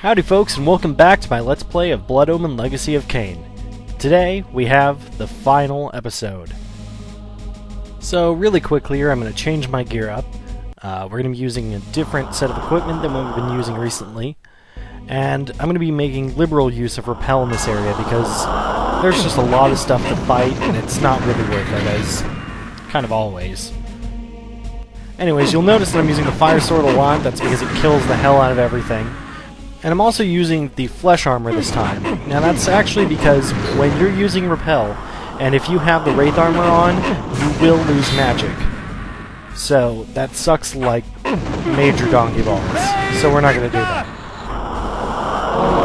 Howdy folks, and welcome back to my Let's Play of Blood Omen Legacy of Kain. Today, we have the final episode. So, really quickly here, I'm going to change my gear up. We're going to be using a different set of equipment than what we've been using recently. And I'm going to be making liberal use of Repel in this area because there's just a lot of stuff to fight, and it's not really worth it, as kind of always. Anyways, you'll notice that I'm using the Fire Sword a lot. That's because it kills the hell out of everything. And I'm also using the flesh armor this time. Now that's actually because when you're using Repel, and if you have the Wraith armor on, you will lose magic. So that sucks like major donkey balls. So we're not going to do that.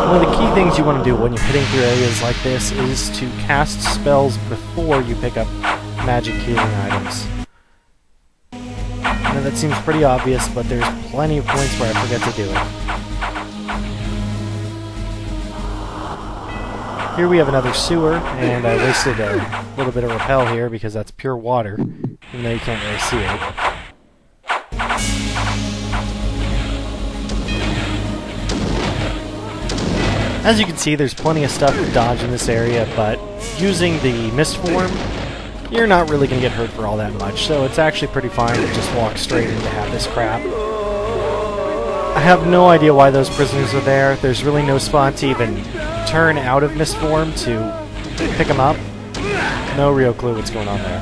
One of the key things you want to do when you're hitting through areas like this is to cast spells before you pick up magic healing items. Now that seems pretty obvious, but there's plenty of points where I forget to do it. Here we have another sewer, and I wasted a little bit of Repel here because that's pure water, even though you can't really see it. As you can see, there's plenty of stuff to dodge in this area, but using the mist form, you're not really going to get hurt for all that much, so it's actually pretty fine to just walk straight into half this crap. I have no idea why those prisoners are there. There's really no spot to even turn out of mist form to pick them up. No real clue what's going on there.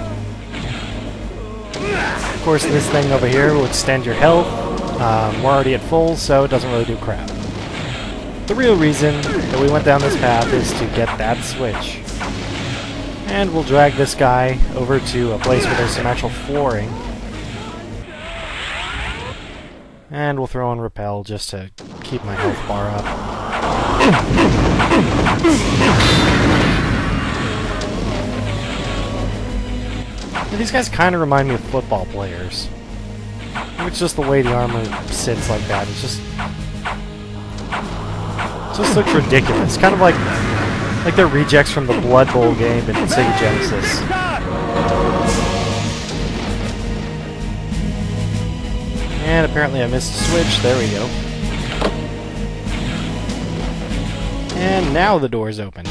Of course, this thing over here will extend your health. We're already at full, so it doesn't really do crap. The real reason that we went down this path is to get that switch. And we'll drag this guy over to a place where there's some actual flooring. And we'll throw in Repel just to keep my health bar up. Yeah, these guys kind of remind me of football players. It's just the way the armor sits like that. It just looks ridiculous. Kind of like they're rejects from the Blood Bowl game in Sega Genesis. And apparently I missed a switch. There we go. And now the door's open.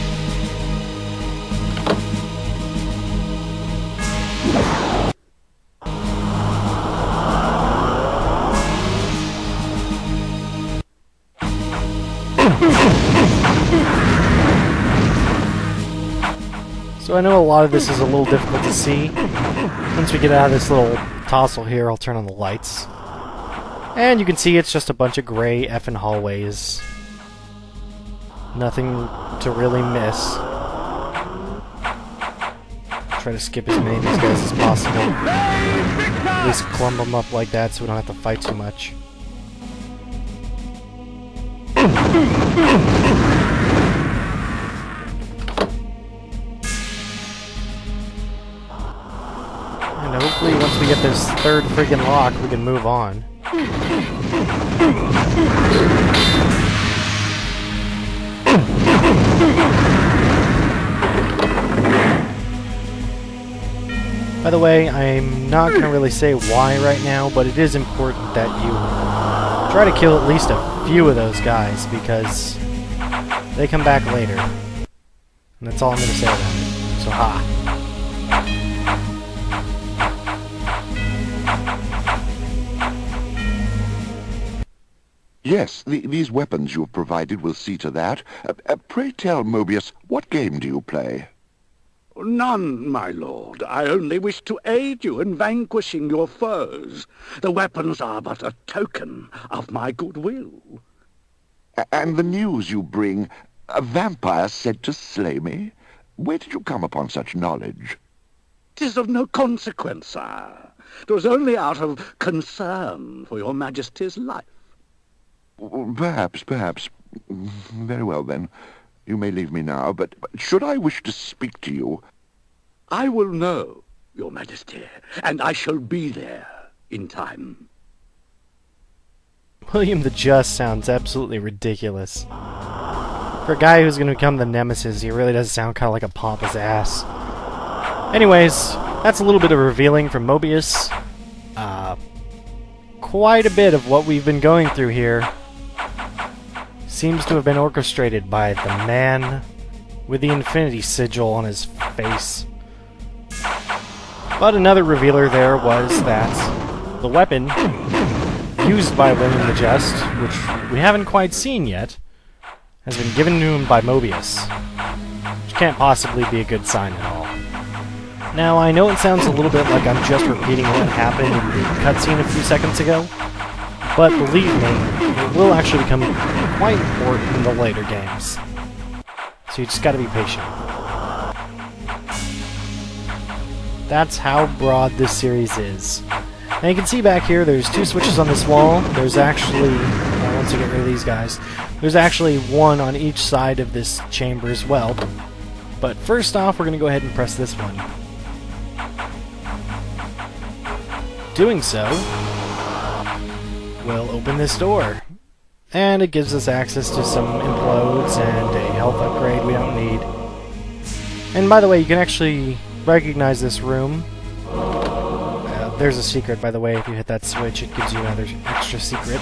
So I know a lot of this is a little difficult to see. Once we get out of this little tussle here, I'll turn on the lights. And you can see it's just a bunch of gray effing hallways. Nothing to really miss. Try to skip as many of these guys as possible. At least clump them up like that so we don't have to fight too much. And hopefully once we get this third friggin' lock, we can move on. By the way, I'm not going to really say why right now, but it is important that you try to kill at least a few of those guys, because they come back later. And that's all I'm going to say about it. So, ha. Yes, these weapons you have provided will see to that. Pray tell, Mobius, what game do you play? None, my lord. I only wish to aid you in vanquishing your foes. The weapons are but a token of my goodwill. And the news you bring, a vampire said to slay me? Where did you come upon such knowledge? 'Tis of no consequence, sire. 'Twas only out of concern for your majesty's life. Perhaps. Very well, then. You may leave me now, but should I wish to speak to you... I will know, your majesty, and I shall be there in time. William the Just sounds absolutely ridiculous. For a guy who's going to become the nemesis, he really does sound kind of like a pompous ass. Anyways, that's a little bit of revealing from Mobius. Quite a bit of what we've been going through here. seems to have been orchestrated by the man with the infinity sigil on his face. But another revealer there was that the weapon used by William the Just, which we haven't quite seen yet, has been given to him by Mobius, which can't possibly be a good sign at all. Now, I know it sounds a little bit like I'm just repeating what happened in the cutscene a few seconds ago, but believe me, it will actually become quite important in the later games. So you just gotta be patient. That's how broad this series is. Now you can see back here, there's 2 switches on this wall. There's actually, once you get rid of these guys, there's actually 1 on each side of this chamber as well. But first off, we're gonna go ahead and press this one. Doing so will open this door. And it gives us access to some implodes and a health upgrade we don't need. And by the way, you can actually recognize this room. There's a secret, by the way. If you hit that switch, it gives you another extra secret.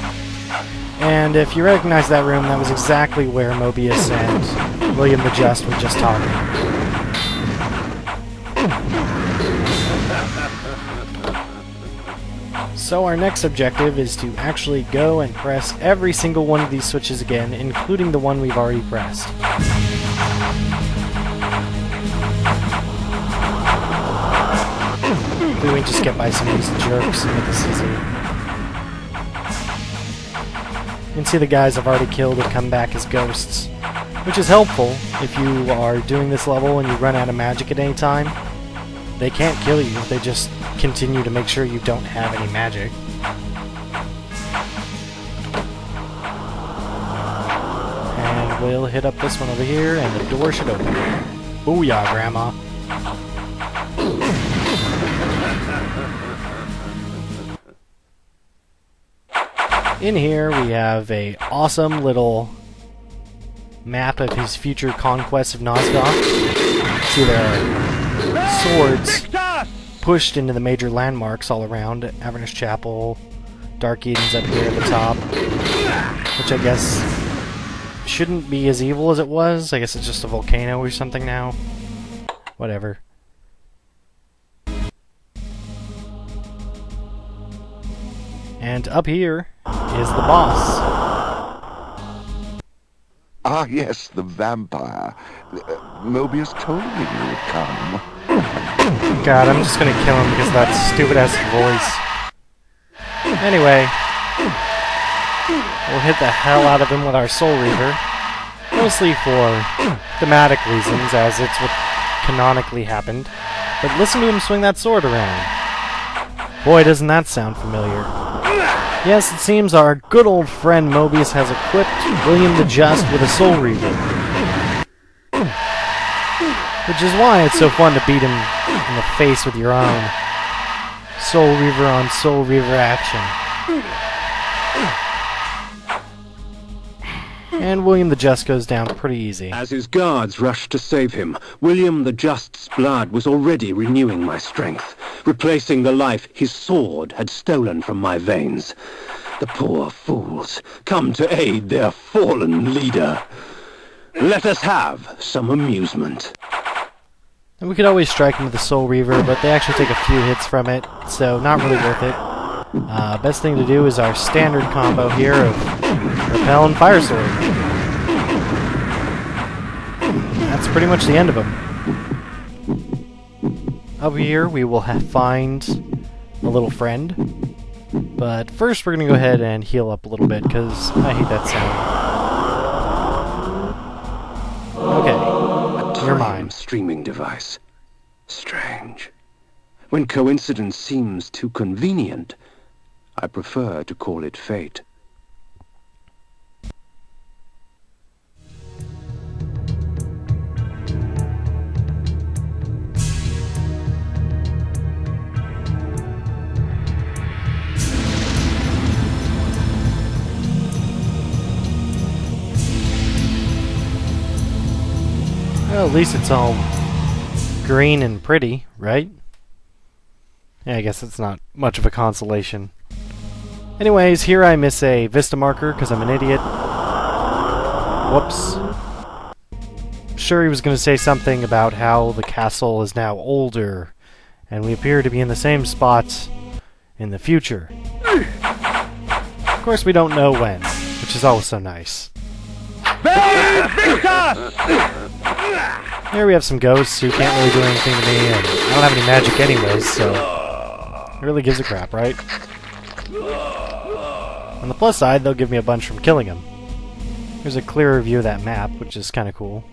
And if you recognize that room, that was exactly where Mobius and William the Just were just talking. So our next objective is to actually go and press every single one of these switches again, including the one we've already pressed. We can just get by some of these jerks and make this easy. You can see the guys I've already killed have come back as ghosts, which is helpful if you are doing this level and you run out of magic at any time. They can't kill you, they just continue to make sure you don't have any magic. And we'll hit up this one over here, and the door should open. Booyah, Grandma! In here we have a awesome little map of his future conquest of Nosgoth. See, there are swords pushed into the major landmarks all around. Avernus Chapel, Dark Eden's up here at the top, which I guess shouldn't be as evil as it was. I guess it's just a volcano or something now. Whatever. And up here is the boss. Ah, yes, the vampire. Mobius told me you would come. God, I'm just gonna kill him because of that stupid-ass voice. Anyway, we'll hit the hell out of him with our Soul Reaver. Mostly for thematic reasons, as it's what canonically happened. But listen to him swing that sword around. Boy, doesn't that sound familiar. Yes, it seems our good old friend Mobius has equipped William the Just with a Soul Reaver. Which is why it's so fun to beat him in the face with your own Soul Reaver on Soul Reaver action. And William the Just goes down pretty easy. As his guards rushed to save him, William the Just's blood was already renewing my strength, replacing the life his sword had stolen from my veins. The poor fools, come to aid their fallen leader. Let us have some amusement. And we could always strike him with the Soul Reaver, but they actually take a few hits from it, so not really worth it. Best thing to do is our standard combo here of Repel and Fire Sword. That's pretty much the end of him. Up here we will find a little friend, but first we're going to go ahead and heal up a little bit, because I hate that sound. Okay, you're mine. Streaming device. Strange. When coincidence seems too convenient, I prefer to call it fate. Well, at least it's all green and pretty, right? Yeah, I guess it's not much of a consolation. Anyways, here I miss a Vista marker because I'm an idiot. Whoops. Sure, he was going to say something about how the castle is now older, and we appear to be in the same spot in the future. Of course, we don't know when, which is also nice. Here we have some ghosts who can't really do anything to me, and I don't have any magic anyways, so it really gives a crap, right? On the plus side, they'll give me a bunch from killing them. Here's a clearer view of that map, which is kind of cool.